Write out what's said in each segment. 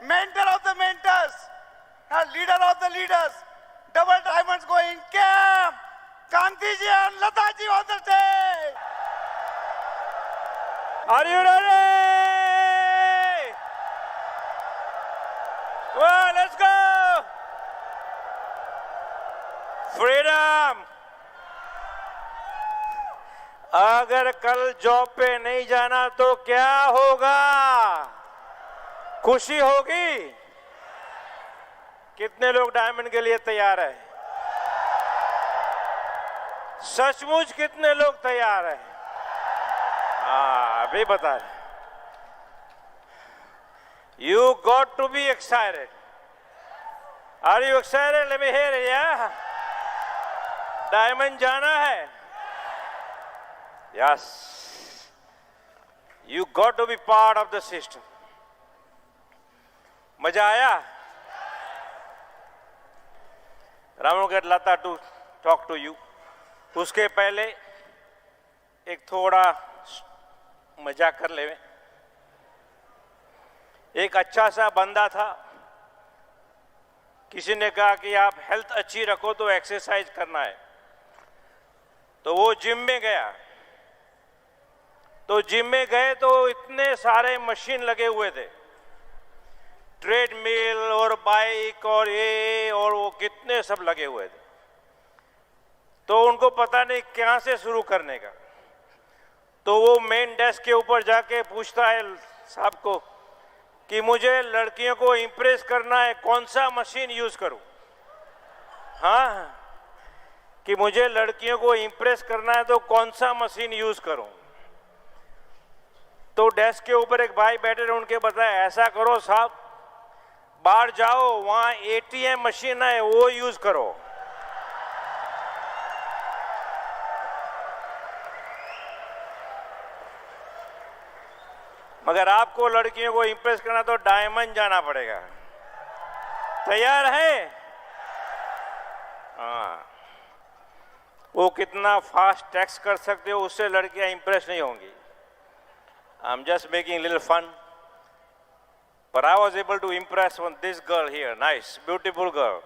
mentor of the mentors, and leader of the leaders. Double diamonds going camp. Kanti ji and Lata ji on the stage. Are you ready? Well, let's go. Freedom. अगर कल job पे नहीं जाना तो क्या होगा? खुशी होगी? कितने लोग डायमंड के लिए तैयार है? सचमुच कितने लोग तैयार है? अभी बता रहे। You got to be excited. Are you excited? Let me hear it, yeah? Diamond जाना है? Yes. You got to be part of the system. मजा आया? I want to get Lata to talk to you. उसके पहले एक थोड़ा मजाक कर ले। एक अच्छा सा बंदा था, किसी ने कहा कि आप हेल्थ अच्छी रखो तो एक्सरसाइज करना है, तो वो जिम में गया। तो जिम में गए तो इतने सारे मशीन लगे हुए थे, ट्रेडमिल और बाइक और ये और वो कितने सब लगे हुए थे। तो उनको पता नहीं कहाँ से शुरू करने का। तो वो मेन डेस्क के ऊपर जाके पूछता है साहब को कि मुझे लड़कियों को इंप्रेस करना है, कौन सा मशीन यूज करूं? हाँ, कि मुझे लड़कियों को इंप्रेस करना है तो कौन सा मशीन यूज करूं? तो डेस्क के ऊपर एक भाई बैठे थे, उनके बताया ऐसा करो साहब, बाहर जाओ, वहां एटीएम मशीन है, वो यूज करो। मगर आपको लड़कियों को इंप्रेस करना तो डायमंड जाना पड़ेगा। तैयार है? हाँ, वो कितना फास्ट टेक्स्ट कर सकते हो, उससे लड़कियां इंप्रेस नहीं होंगी। I'm just making a little fun, but I was able to impress on this girl here. Nice, beautiful girl.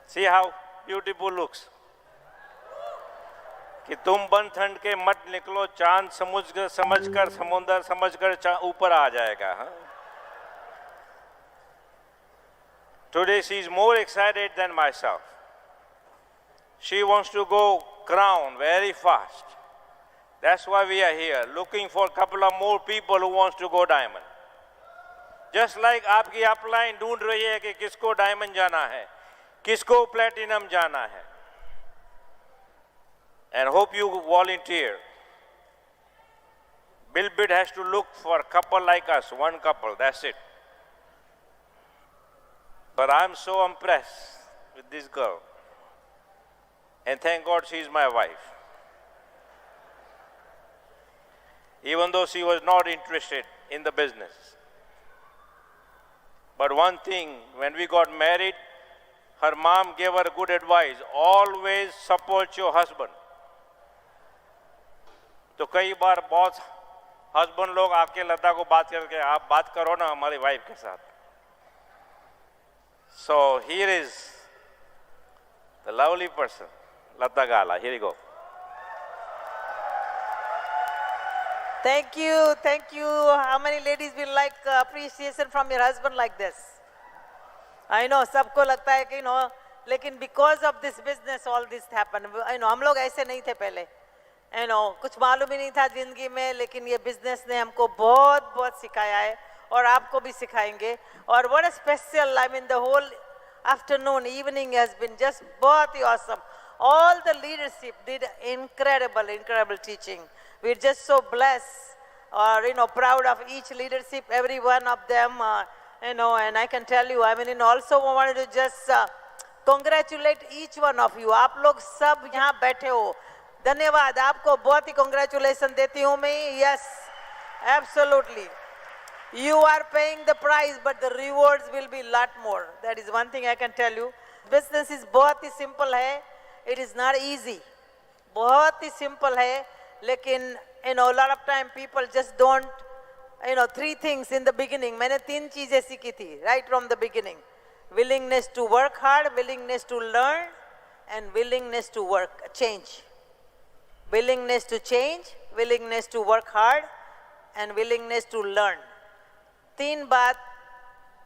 See how beautiful looks. कि तुम बन ठंड के मत निकलो, चांद समझकर समुंदर समझकर ऊपर आ जाएगा। हाँ? Today she is more excited than myself. She wants to go crown very fast. That's why we are here, looking for a couple of more people who wants to go diamond. Just like आपकी upline ढूंढ रही है कि किसको diamond जाना है, किसको platinum जाना है. And hope you volunteer. Billbid has to look for a couple like us, one couple, that's it. But I'm so impressed with this girl. And thank God she is my wife. Even though she was not interested in the business. But one thing, when we got married, her mom gave her good advice, always support your husband. तो कई बार बहुत husband लोग आके लता को बात करके, आप बात करो ना हमारी वाइफ के साथ. So here is the lovely person, Lata Gala. Here you go. Thank you, thank you. How many ladies will like appreciation from your husband like this? I know, सबको लगता है कि लेकिन because of this business all this happened. हम लोग ऐसे नहीं थे पहले. कुछ मालूम ही नहीं था जिंदगी में, लेकिन ये बिजनेस ने हमको बहुत बहुत सिखाया है और आपको भी सिखाएंगे. और what a special, I mean the whole afternoon, evening has been just बहुत ही awesome. All the leadership did incredible teaching. We're just so blessed, or proud of each leadership, every one of them, and I can tell you, I mean, also wanted to just congratulate each one of you. आप लोग सब यहाँ बैठे हो, धन्यवाद. आपको बहुत ही congratulation देती हूँ मैं. Yes, absolutely. You are paying the price, but the rewards will be lot more. That is one thing I can tell you. Business is बहुत ही simple है. It is not easy. बहुत ही simple है. लेकिन a lot of time people just don't three things in the beginning. मैंने 3 चीजें सीखी थी right from the beginning. Willingness to work hard, willingness to learn, and willingness to change. Willingness to change, willingness to work hard, and willingness to learn. 3 बात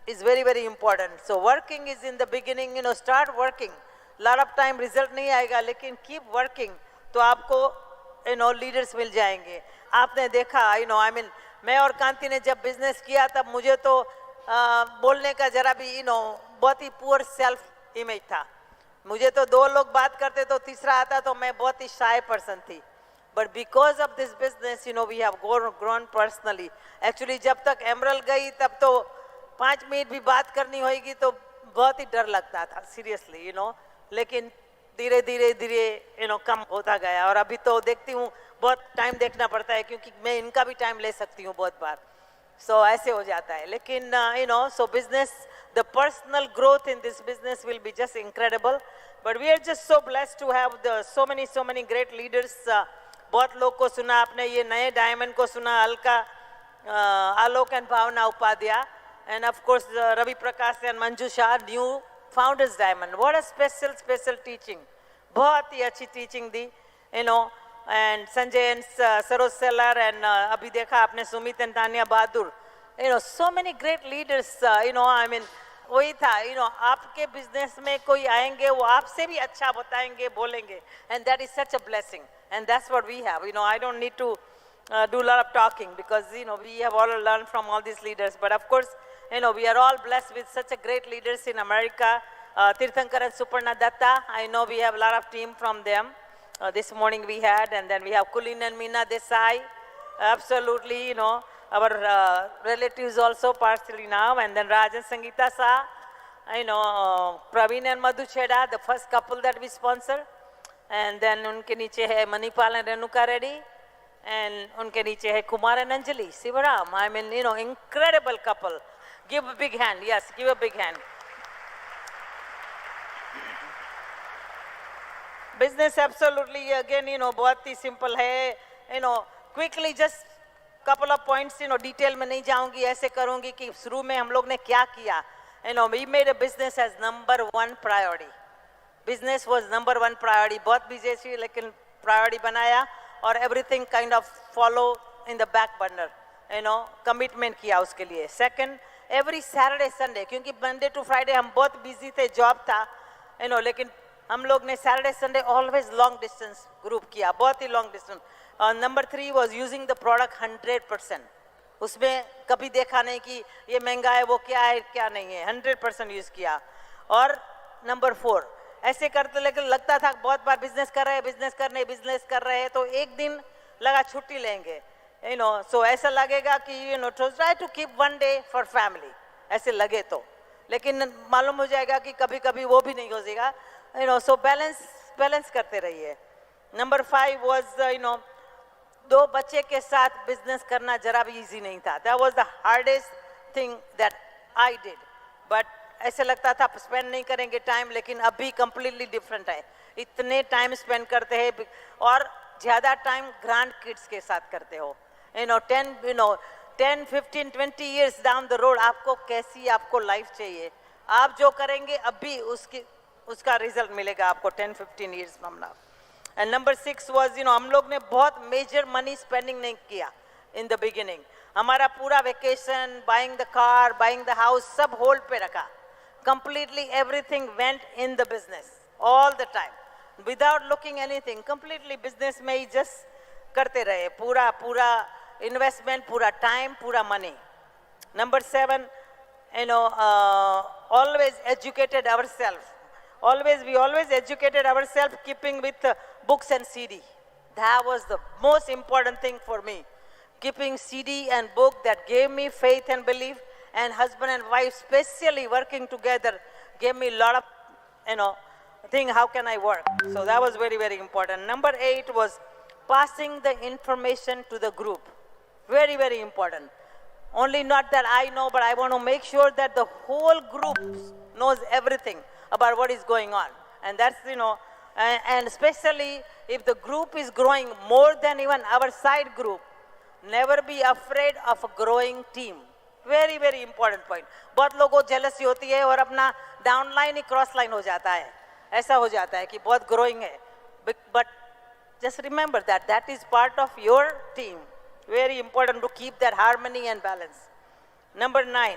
is very, very important. So working is in the beginning, start working. Lot of time result नहीं आएगा, लेकिन keep working, तो आपको leaders मिल जाएंगे. आपने देखा, मैं और कांति ने जब बिजनेस किया तब मुझे तो बोलने का जरा भी बहुत ही पुअर सेल्फ इमेज था. मुझे तो 2 लोग बात करते तो तीसरा आता तो मैं बहुत ही शाय पर्सन थी. But because of this business we have grown personally. Actually जब तक एमरल्ड गई तब तो 5 मिनट भी बात करनी होगी तो बहुत ही डर लगता था सीरियसली लेकिन धीरे धीरे धीरे कम होता गया. और अभी तो देखती हूँ बहुत टाइम देखना पड़ता है क्योंकि मैं इनका भी टाइम ले सकती हूँ बहुत बार. सो ऐसे हो जाता है. लेकिन सो business, the personal growth in this business will be just incredible. But we are just so blessed to have so many great leaders. बहुत लोग को सुना आपने, ये नए डायमंड को सुना, Alka, Alok and Bhavna Upadhyay, and of course Ravi Prakash and Manju Shah, new founders diamond. What a special teaching. बहुत ही अच्छी teaching the, and Sanjay and Saroj Sellar, and अभी देखा आपने Sumit and Tanya Bahadur. So many great leaders. वही था, आपके business में कोई आएंगे वो आपसे भी अच्छा बताएंगे, बोलेंगे, and that is such a blessing, and that's what we have. I don't need to do a lot of talking because we have all learned from all these leaders. But of course, we are all blessed with such a great leaders in America. Tirthankar and Suparna Datta, I know we have a lot of team from them. This morning we had, and then we have Kulin and Meena Desai. Absolutely, our relatives also partially now, and then Raj and Sangeeta Sa, Praveen and Madhu Cheda, the first couple that we sponsor, and then unke niche hai Manipal and Renuka Reddy, and unke niche hai Kumar and Anjali Sivaram. Incredible couple. Give a big hand. Yes, give a big hand. Business absolutely again बहुत ही simple है. Quickly just couple of points detail में नहीं जाऊंगी, ऐसे करूंगी कि शुरू में हम लोग ने क्या किया. We made a business as number 1 priority. Business was number 1 priority. बहुत busy थी लेकिन priority बनाया और everything kind of follow in the back burner. Commitment किया उसके लिए. Second, every Saturday Sunday, क्योंकि Monday to Friday हम बहुत busy थे, job था, लेकिन हम लोग ने Saturday Sunday always long distance group किया, बहुत ही long distance. Number 3 was using the product 100%. उसमें कभी देखा नहीं कि ये महंगा है, वो क्या है, क्या नहीं है. 100% यूज किया. और नंबर 4 ऐसे करते लेकिन लगता था बहुत बार बिजनेस कर रहे हैं तो एक दिन लगा छुट्टी लेंगे. So ऐसा लगेगा कि try to keep one day for family. ऐसे लगे तो, लेकिन मालूम हो जाएगा कि कभी कभी वो भी नहीं हो जाएगा. So balance करते रहिए. Number 5 was 2 बच्चे के साथ बिजनेस करना जरा भी इजी नहीं था. That was the hardest thing that I did. But ऐसे लगता था स्पेंड नहीं करेंगे टाइम, लेकिन अभी completely different है. इतने टाइम स्पेंड करते हैं और ज़्यादा टाइम ग्रैंड किड्स के साथ करते हो. 10, 15, 20 years down the road आपको कैसी आपको लाइफ चाहिए, आप जो करेंगे अभी उसका रिजल्ट मिलेगा आपको 10-15 years from now. And number 6 was हम लोग ने बहुत मेजर मनी स्पेंडिंग नहीं किया in the beginning. हमारा पूरा vacation, buying the car, buying the house सब होल्ड पे रखा. Completely everything went in the business all the time without looking anything. Completely business में ही just करते रहे, पूरा investment, पूरा time, पूरा money. Number 7, always educated ourselves. We always educated ourselves, keeping with books and CD. That was the most important thing for me. Keeping CD and book that gave me faith and belief, and husband and wife especially working together gave me a lot of, thing, how can I work? So that was very, very important. Number 8 was passing the information to the group. Very, very important. Only not that I know, but I want to make sure that the whole group knows everything about what is going on. And that's, and especially if the group is growing more than even our side group, never be afraid of a growing team. Very very important point. बहुत लोगों को jealousy होती है और अपना downline ही cross line हो जाता है, ऐसा हो जाता है कि बहुत growing है, but just remember that that is part of your team. Very important to keep that harmony and balance. Number 9,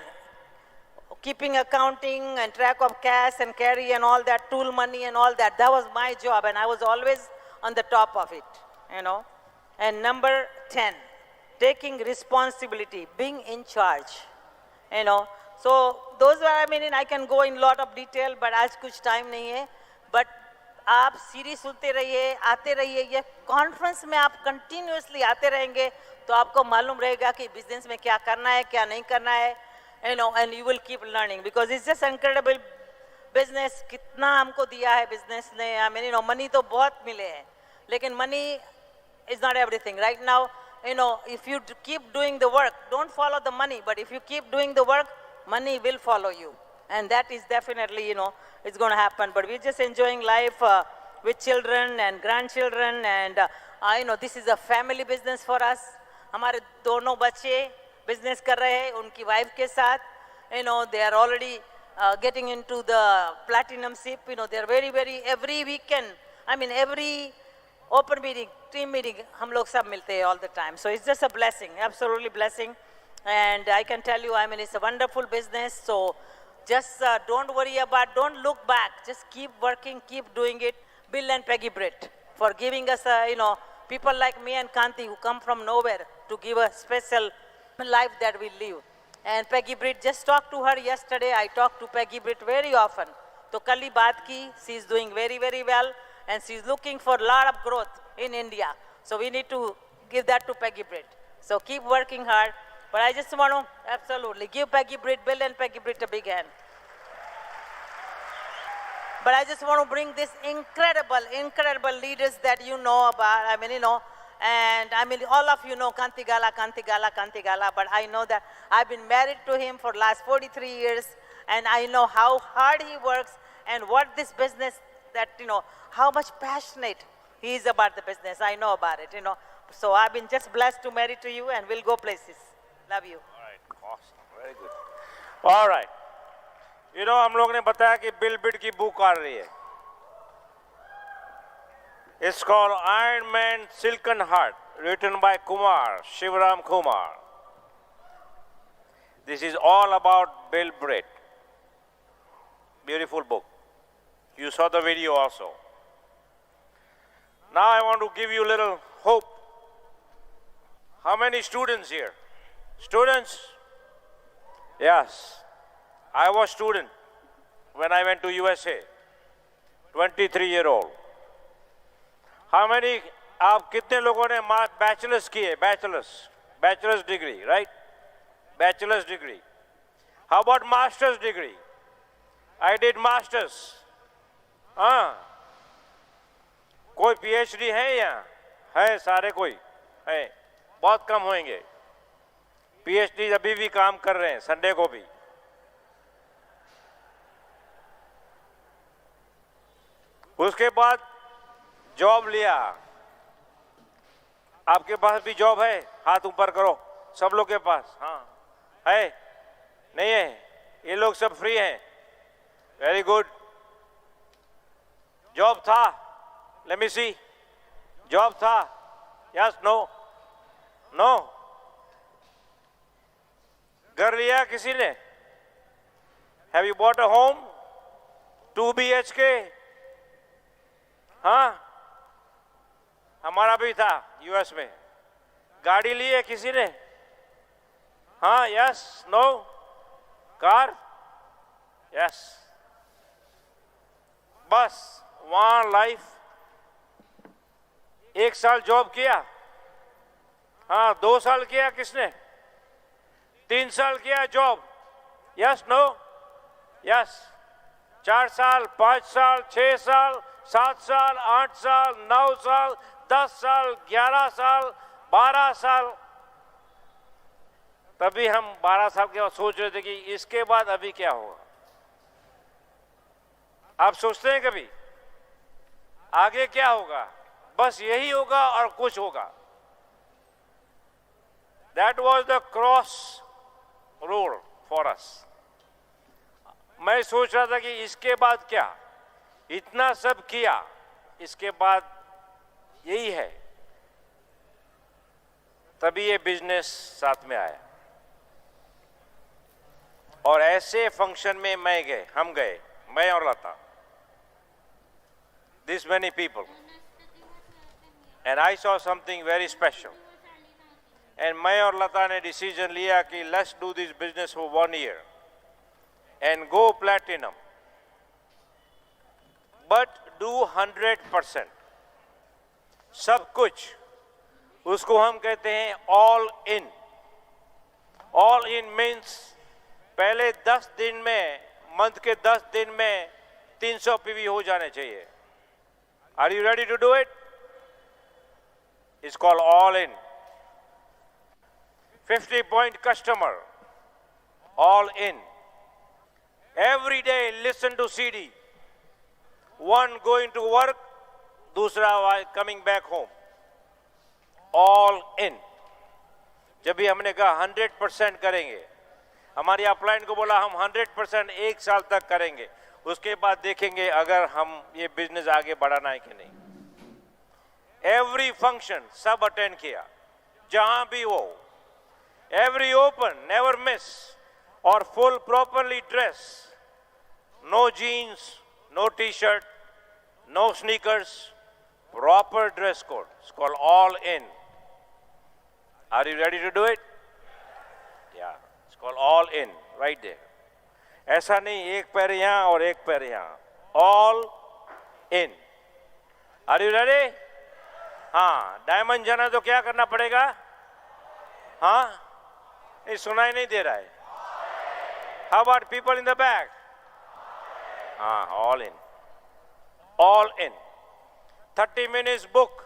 keeping accounting and track of cash and carry and all that, tool money and all that. That was my job and I was always on the top of it, you know. And number 10, taking responsibility, being in charge, you know. So those were, I mean, I can go in lot of detail, but आज कुछ time नहीं है. But आप series सुनते रहिए, आते रहिए, ये कॉन्फ्रेंस में आप कंटिन्यूसली आते रहेंगे तो आपको मालूम रहेगा कि बिजनेस में क्या करना है, क्या नहीं करना है, you know, and you will keep learning because it's just incredible business. कितना हमको दिया है बिजनेस ने, I mean, you know, money तो बहुत मिले हैं, लेकिन money is not everything. Right now, you know, if you keep doing the work, don't follow the money, but if you keep doing the work, money will follow you. And that is definitely, you know, it's going to happen. But we're just enjoying life with children and grandchildren. And, you know, this is a family business for us. हमारे दोनों बच्चे business कर रहे हैं उनकी wife के साथ. You know, they are already getting into the platinum ship. You know, they are very, very, every weekend, I mean, every open meeting, team meeting, हम लोग सब मिलते हैं all the time. So it's just a blessing, absolutely blessing. And I can tell you, I mean, it's a wonderful business. So just don't worry about, don't look back. Just keep working, keep doing it. Bill and Peggy Britt for giving us, you know, people like me and Kanti who come from nowhere to give a special life that we live. And Peggy Britt, just talked to her yesterday. I talk to Peggy Britt very often. तो कल ही बात की, she is doing very, very well. And she is looking for a lot of growth in India. So we need to give that to Peggy Britt. So keep working hard. But I just want to absolutely give Peggy Britt, Bill and Peggy Britt a big hand. But I just want to bring this incredible leaders that you know about. I mean, you know, and I mean, all of you know Kanti Gala. But I know that I've been married to him for last 43 years. And I know how hard he works and what this business that, you know, how much passionate he is about the business. I know about it, you know. So I've been just blessed to marry to you and we'll go places. Love you. All right, awesome, very good. All right. You know, हम लोग ने बताया कि bill bit की book आ रही है. It's called Iron Man Silken Heart, written by Kumar, Shivram Kumar. This is all about Bill Britt. Beautiful book. You saw the video also. Now I want to give you a little hope. How many students here? Students? Yes. I was student when I went to USA. 23-year-old. How many, आप कितने लोगों ने bachelor's किए? Bachelor's degree, right? Bachelor's degree. How about master's degree? I did master's. हाँ, कोई PhD है यहाँ? है सारे कोई है, बहुत कम होंगे. PhD अभी भी काम कर रहे हैं, संडे को भी. उसके बाद जॉब लिया. आपके पास भी जॉब है? हाथ ऊपर करो, सब लोग के पास. हाँ है, नहीं है? ये लोग सब फ्री हैं. Very good. जॉब था? Let me see. जॉब था? Yes, no? नो? घर लिया किसी ने? Have you bought a home? 2 BHK? हाँ, हमारा भी था यूएस में. गाड़ी ली है किसी ने? हाँ, यस, नो? कार? यस. बस वहाँ लाइफ. 1 साल जॉब किया? हाँ. 2 साल किया किसने? 3 साल किया जॉब? Yes, no? यस. 4 साल, 5 साल, 6 साल, 7 साल, 8 साल, 9 साल, 10 साल, 11 साल, 12 साल. तभी हम 12 साल के बाद सोच रहे थे कि इसके बाद अभी क्या होगा. आप सोचते हैं कभी आगे क्या होगा? बस यही होगा और कुछ होगा. That was the cross road for us. मैं सोच रहा था कि इसके बाद क्या, इतना सब किया, इसके बाद यही है. तभी ये बिजनेस साथ में आया. और ऐसे फंक्शन में हम गए, मैं और लता, this many people, and I saw something very special. And मैं और लता ने डिसीजन लिया कि let's do this business for 1 year and go platinum, but do 100%. सब कुछ, उसको हम कहते हैं all in. All in means पहले 10 दिन में, मंथ के 10 दिन में 300 PV हो जाने चाहिए. Are you ready to do it? It's called all in. 50-point customer, all in. Every day listen to CD. One going to work, दूसरा coming back home. All in. जब भी हमने कहा 100% करेंगे, हमारी अपलाइन को बोला हम 100% 1 साल तक करेंगे, उसके बाद देखेंगे अगर हम ये बिजनेस आगे बढ़ाना है कि नहीं. एवरी फंक्शन सब अटेंड किया, जहां भी हो. एवरी ओपन, नेवर मिस, और full properly dress. No jeans, no T shirt, no sneakers, proper dress code. It's called all in. Are you ready to do it? Yeah, it's called all in, right there. ऐसा नहीं एक पैर यहां और एक पैर यहां. All in. Are you ready? हाँ, डायमंड जाना तो क्या करना पड़ेगा? हाँ, ये सुनाई नहीं दे रहा है. How about people in the back? हाँ, all in. All in. 30 minutes book.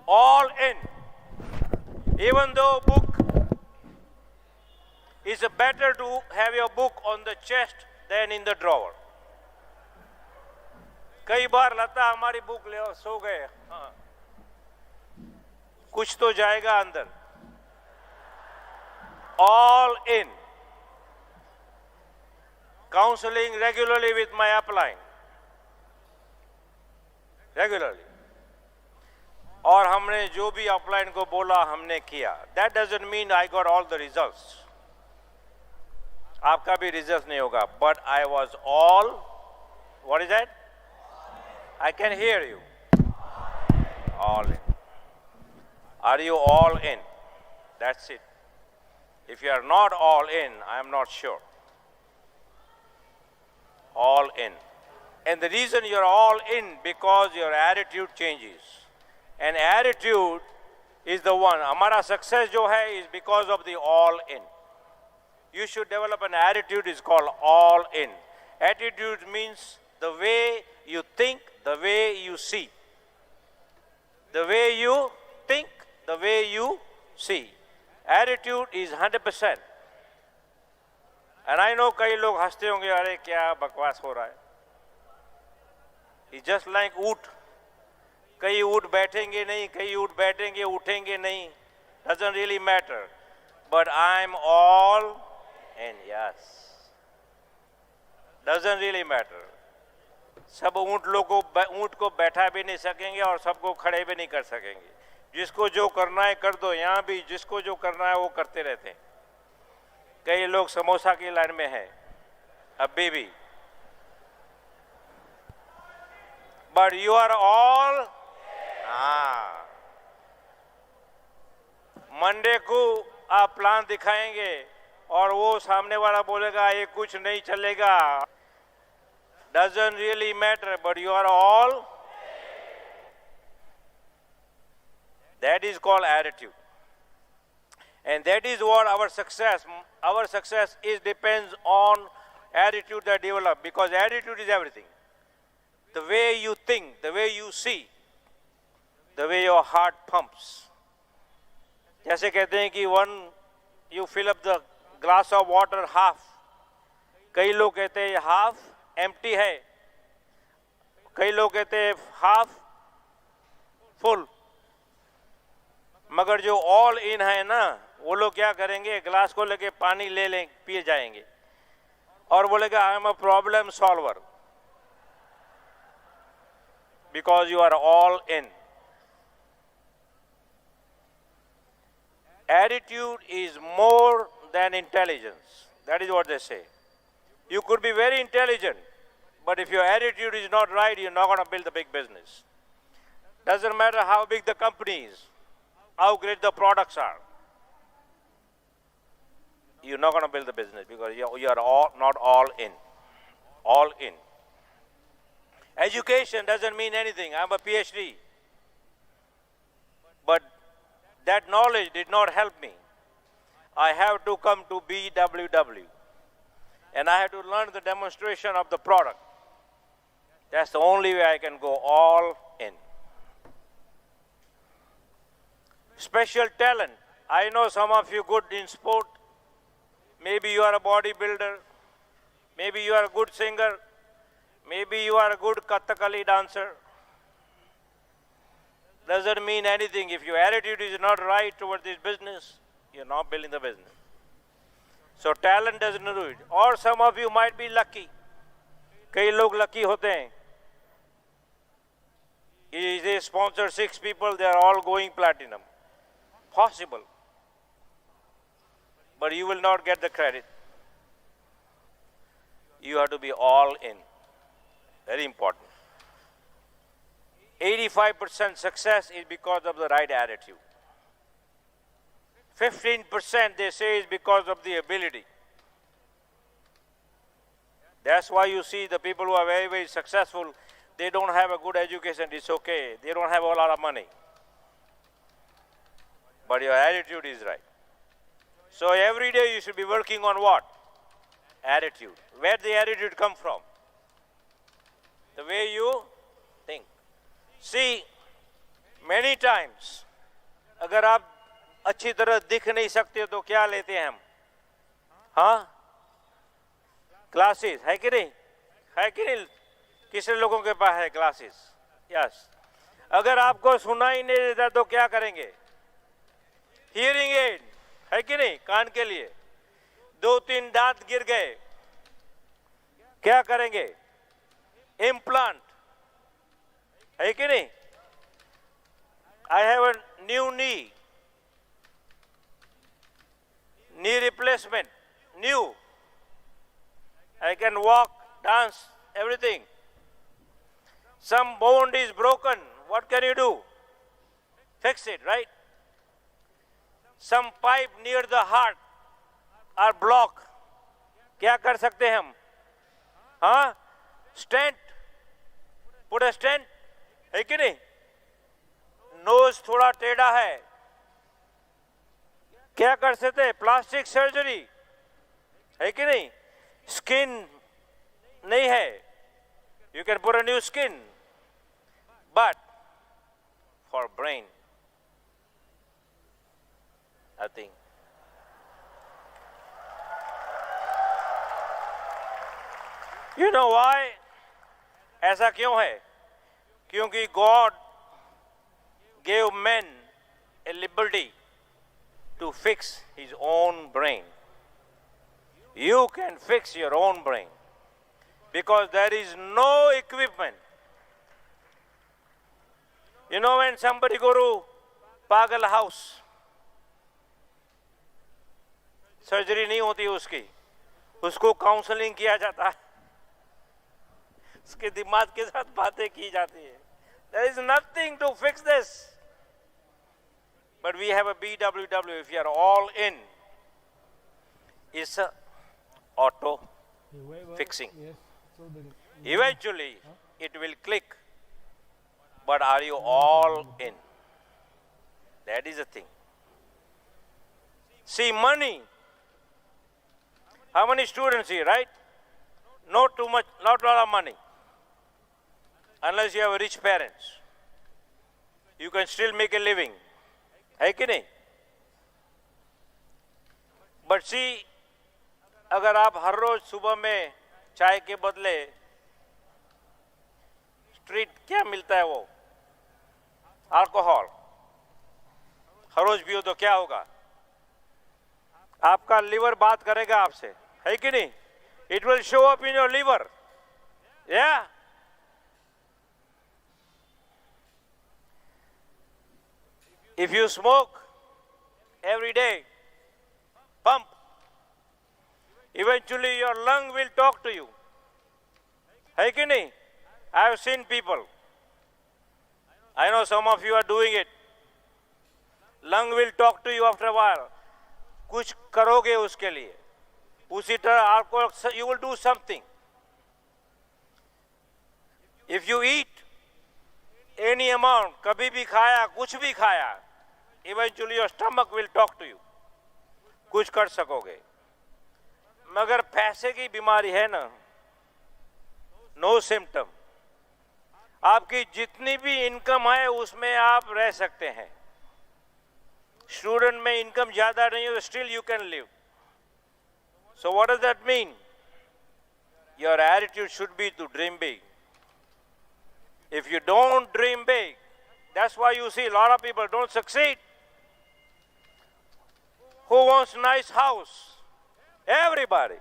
All in. Even though book is better to have your book on the chest than in the drawer. कई बार लता हमारी बुक ले सो गए. हाँ, कुछ तो जाएगा अंदर. All in. Counseling regularly with my upline. Regularly. और हमने जो भी अपलाइन को बोला हमने किया. That doesn't mean I got all the results. आपका भी रिजल्ट नहीं होगा. But I was all, what is that? I can hear you. All in. Are you all in? That's it. If you are not all in, I am not sure. All in. And the reason you are all in, because your attitude changes. And attitude is the one. हमारा success जो है is because of the all in. You should develop an attitude is called all in. Attitude means the way you think, the way you see. The way you think, the way you see. Attitude is 100%. And I know कई लोग हंसते होंगे, अरे क्या बकवास हो रहा है. It's just like ऊँट. कई ऊँट बैठेंगे नहीं, कई ऊँट बैठेंगे उठेंगे नहीं. Doesn't really matter. But I'm all in. Yes. Doesn't really matter. सब ऊँट को बैठा भी नहीं सकेंगे और सबको खड़े भी नहीं कर सकेंगे. जिसको जो करना है कर दो. यहाँ भी जिसको जो करना है वो करते रहते हैं. कई लोग समोसा की लाइन में हैं अभी भी. But you are all. हाँ, मंडे को आप प्लान दिखाएंगे और वो सामने वाला बोलेगा ये कुछ नहीं चलेगा. Doesn't really matter, but you are all. That is called attitude. And that is what our success is depends on attitude that develop, because attitude is everything. The way you think, the way you see, the way your heart pumps. जैसे कहते हैं कि you fill up the glass of water half. कई लोग कहते हैं half empty है, कई लोग कहते हैं half full. मगर जो all in है ना, वो लोग क्या करेंगे, ग्लास को लेके पानी ले लें, पिए जाएंगे और बोलेगा I am a problem solver, because you are all in. Attitude is more than intelligence. That is what they say. You could be very intelligent, but if your attitude is not right, you're not going to build a big business. Doesn't matter how big the company is, how great the products are. You're not going to build the business because you are all, not all in. All in. Education doesn't mean anything. I'm a PhD. But that knowledge did not help me. I have to come to BWW. And I have to learn the demonstration of the product. That's the only way I can go all in. Special talent. I know some of you good in sport. Maybe you are a bodybuilder. Maybe you are a good singer. Maybe you are a good Kathakali dancer. Doesn't mean anything. If your attitude is not right towards this business, you're not building the business. So talent doesn't do it. Or some of you might be lucky. कई लोग lucky होते हैं. They sponsor 6 people, they are all going platinum. Possible. But you will not get the credit. You have to be all in. Very important. 85% success is because of the right attitude. 15% they say is because of the ability. That's why you see the people who are very, very successful, they don't have a good education, it's okay. They don't have a lot of money. But your attitude is right. So every day you should be working on what? Attitude. Where the attitude come from? The way you think. See, many times, अगर आप अच्छी तरह दिख नहीं सकते तो क्या लेते हैं हम? हाँ? Glasses है कि नहीं? है कि नहीं? किस लोगों के पास है glasses? Yes. अगर आपको सुनाई नहीं देता तो क्या करेंगे? Hearing aid है कि नहीं? कान के लिए 2-3 दांत गिर गए, क्या करेंगे? Implant है कि नहीं? I have a new knee replacement, new. I can walk, dance, everything. Some bone is broken, what can you do? Fix it, right? Some pipe near the heart are blocked. क्या कर सकते हैं हम? हाँ? Stent. Put a stent. है कि नहीं? Nose थोड़ा टेढ़ा है. क्या कर सकते हैं? Plastic surgery. है कि नहीं? Skin नहीं है. You can put a new skin. But for brain, nothing. You know why? ऐसा क्यों है? क्योंकि God gave men a liberty to fix his own brain. You can fix your own brain because there is no equipment. You know, when somebody go to Pagal house, surgery नहीं होती उसकी, उसको counselling किया जाता है, उसके दिमाग के साथ बातें की जाती है. There is nothing to fix this. But we have a BWW. If you are all in, it's a auto fixing. Eventually, it will click. But are you all in? That is the thing. See, money. How many students here, right? Not too much, not a lot of money. Unless you have rich parents. You can still make a living. है कि नहीं? But see, अगर आप हर रोज सुबह में चाय के बदले स्ट्रीट क्या मिलता है वो? अल्कोहल. हर रोज पियो तो क्या होगा? आपका लिवर बात करेगा आपसे, है कि नहीं? It will show up in your liver. या if you smoke every day, pump, eventually your lung will talk to you. Hai ki nahi? I have seen people. I know some of you are doing it. Lung will talk to you after a while. कुछ करोगे उसके लिए, उसी तरह आपको you will do something. If you eat any amount, कभी भी खाया, कुछ भी खाया, eventually your stomach will talk to you. कुछ कर सकोगे. मगर पैसे की बीमारी है ना, नो सिम्टम. आपकी जितनी भी इनकम है उसमें आप रह सकते हैं. स्टूडेंट में इनकम ज्यादा नहीं हो, still you can live. So what does that mean? Your attitude should be to dream big. If you don't dream big, that's why you see a lot of people don't succeed. Who wants nice house? Everybody.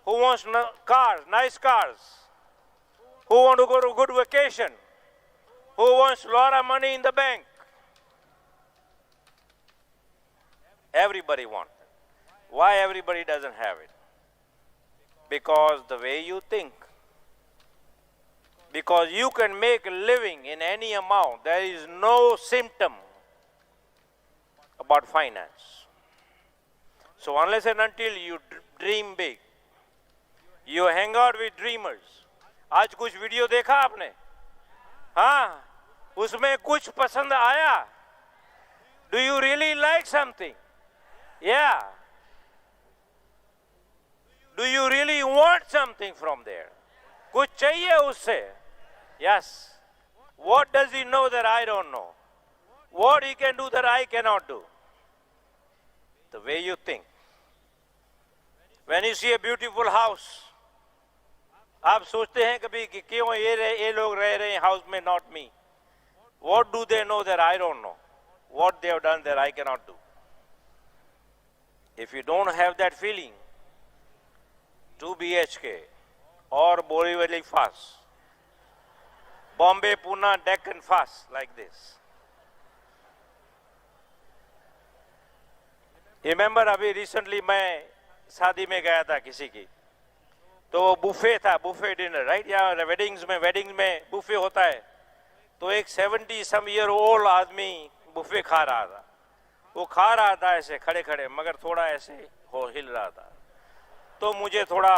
Who wants cars, nice cars? Who want to go to a good vacation? Who wants a lot of money in the bank? Everybody wants it. Why everybody doesn't have it? Because the way you think. Because you can make a living in any amount. There is no symptom about finance. So unless and until you dream big, you hang out with dreamers. आज कुछ video देखा आपने? हाँ, उसमें कुछ पसंद आया? Do you really like something? Yeah. Do you really want something from there? कुछ चाहिए उससे? Yes. What does he know that I don't know? What he can do that I cannot do? The way you think. When you see a beautiful house, आप सोचते हैं कभी कि क्यों ये लोग रह रहे हैं हाउस में, not me? What do they know that I don't know? What they have done that I cannot do? If you don't have that feeling, 2 BHK or Borivali fast, Bombay, Pune, Deccan fast like this. Remember अभी recently मैं शादी में गया था किसी की, तो buffet था, बुफे डिनर, राइट? या वेडिंग्स में बुफे होता है. तो एक 70 some year old आदमी बुफे खा रहा था. वो खा रहा था ऐसे खड़े खड़े, मगर थोड़ा ऐसे हिल रहा था. तो मुझे थोड़ा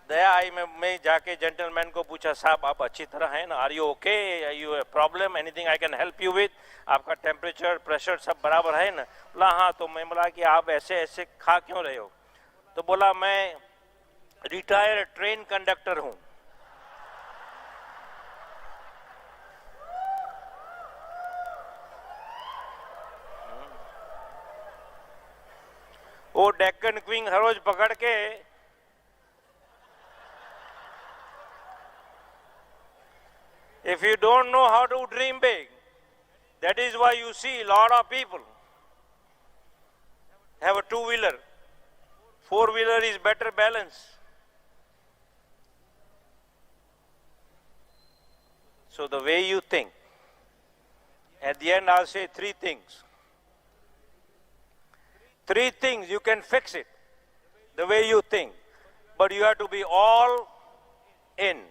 दया आई. मैं जाके जेंटलमैन को पूछा, साहब आप अच्छी तरह हैं ना? Are you okay? Are you a problem? Anything I can help you with? आपका टेम्परेचर, प्रेशर सब बराबर है ना? बोला हाँ. तो मैं बोला कि आप ऐसे ऐसे खा क्यों रहे हो? तो बोला मैं रिटायर्ड ट्रेन कंडक्टर हूं. वो डेक्कन क्वीन हर रोज पकड़ के if you don't know how to dream big, that is why you see a lot of people have a 2-wheeler. 4-wheeler is better balance. So the way you think. At the end I'll say 3 things. 3 things you can fix it. The way you think. But you have to be all in.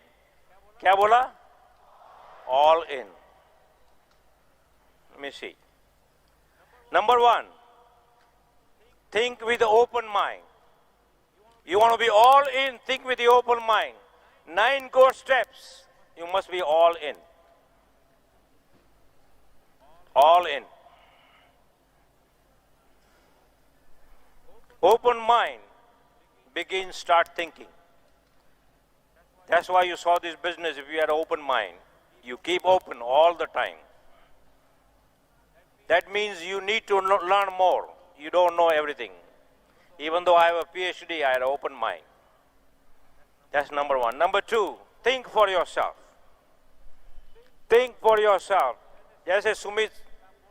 क्या बोला? All in. Let me see. Number 1, think with an open mind. You want to be all in, think with the open mind. 9 core steps, you must be all in. All in. Open mind, begin, start thinking. That's why you saw this business. If you had an open mind, you keep open all the time. That means you need to learn more. You don't know everything. Even though I have a PhD, I had an open mind. That's number 1. Number 2, think for yourself. Think for yourself. जैसे सुमित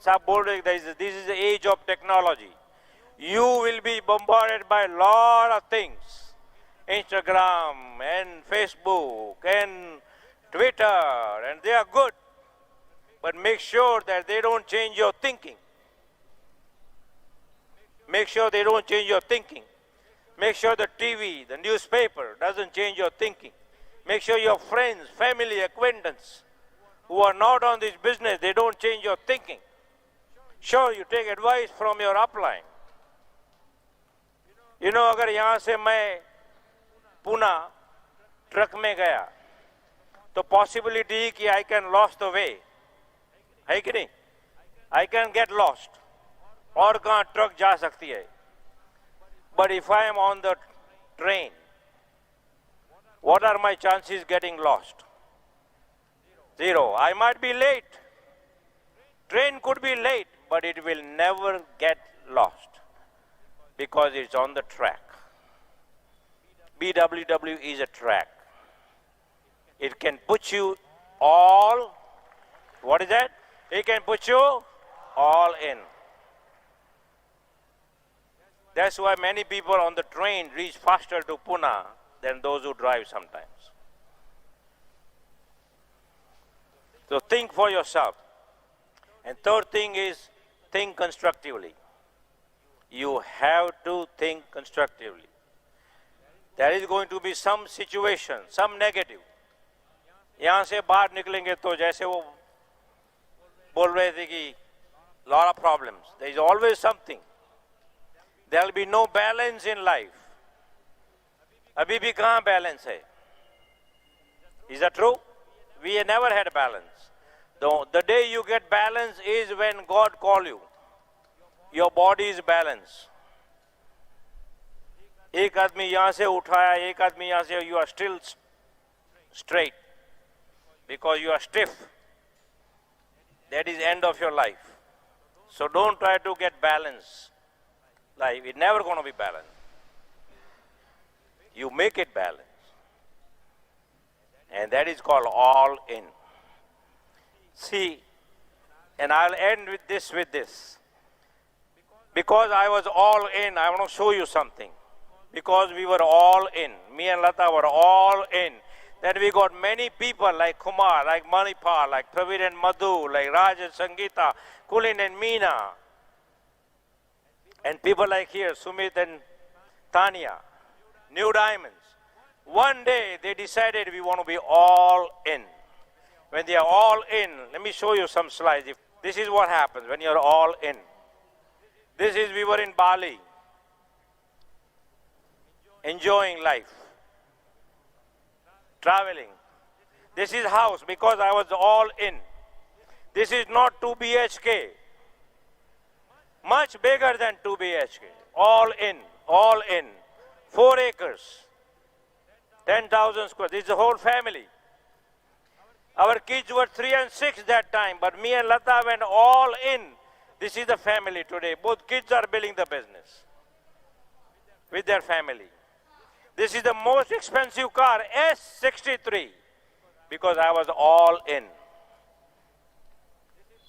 साहब बोल रहे this is the age of technology. You will be bombarded by a lot of things. Instagram and Facebook and Twitter, and they are good. But make sure that they don't change your thinking. Make sure they don't change your thinking. Make sure the TV, the newspaper doesn't change your thinking. Make sure your friends, family, acquaintance who are not on this business, they don't change your thinking. Sure, you take advice from your upline. You know, अगर यहाँ से मैं Pune truck में गया तो possibility कि I can lost the way है कि नहीं? I can get lost. और कहाँ ट्रक जा सकती है? But if I am on the train, what are my chances getting lost? 0. I might be late. Train could be late, but it will never get lost because it's on the track. BWW is a track. It can put you all, what is that? It can put you all in. That's why many people on the train reach faster to Pune than those who drive sometimes. So think for yourself. And third thing is think constructively. You have to think constructively. There is going to be some situation, some negative. यहाँ से बाहर निकलेंगे तो जैसे वो बोल रहे थे कि lot of problems. There is always something. There will be no balance in life. अभी भी कहाँ balance है? Is that true? We have never had balance. The day you get balance is when God call you. Your body is balanced. एक आदमी यहाँ से उठाया, एक आदमी यहाँ से, you are still straight because you are stiff. That is end of your life. So don't try to get balance. Life is never going to be balanced. You make it balanced. And that is called all in. See, and I'll end with this. Because I was all in, I want to show you something. Because we were all in, me and Lata were all in. Then we got many people like Kumar, like Manipal, like Praveen and Madhu, like Raj and Sangeeta, Kulin and Meena. And people like here, Sumit and Tanya, New Diamonds. One day they decided we want to be all in. When they are all in, let me show you some slides. This is what happens when you are all in. This is, we were in Bali, enjoying life, traveling. This is house because I was all in. This is not 2 BHK. Much bigger than 2 BHK. All in, all in. 4 acres, 10,000 square. This is the whole family. Our kids were 3 and 6 that time, but me and Lata went all in. This is the family today. Both kids are building the business with their family. This is the most expensive car, S63, because I was all in.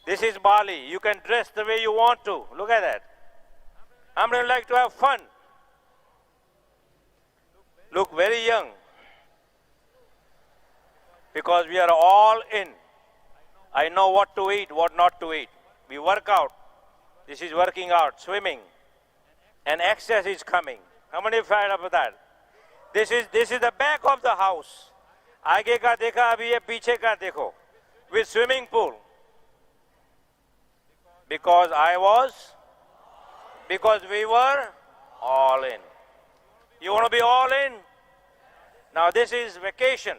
This is Bali. You can dress the way you want to. Look at that. I'm going to like to have fun. Look very young. Because we are all in. I know what to eat, what not to eat. We work out. This is working out, swimming. And excess is coming. How many fed up with that? This is the back of the house. आगे का देखा अभी ये पीछे का देखो. With swimming pool. Because we were all in. You want to be all in? Now this is vacation.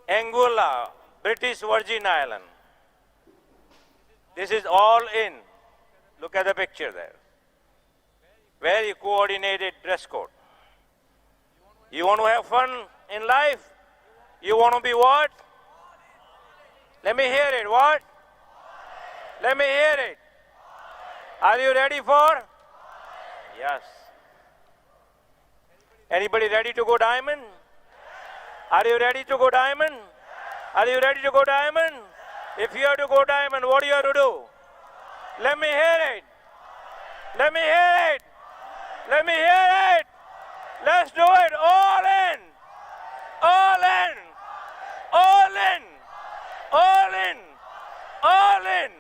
Anguilla, British Virgin Island. This is all in. Look at the picture there. Very coordinated dress code. You want to have fun in life? You want to be what? Let me hear it. What? Let me hear it. Are you ready for? Yes. Anybody ready to go diamond? Are you ready to go diamond? Are you ready to go diamond? If you have to go diamond, what do you have to do? Let me hear it. Let me hear it. Let me hear it. Let's do it. All in. All in. All in. All in. All in.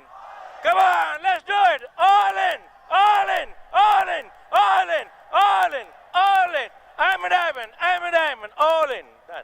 Come on, let's do it. All in. All in. All in. All in. All in. All in. I'm a diamond. I'm a diamond. All in. Done.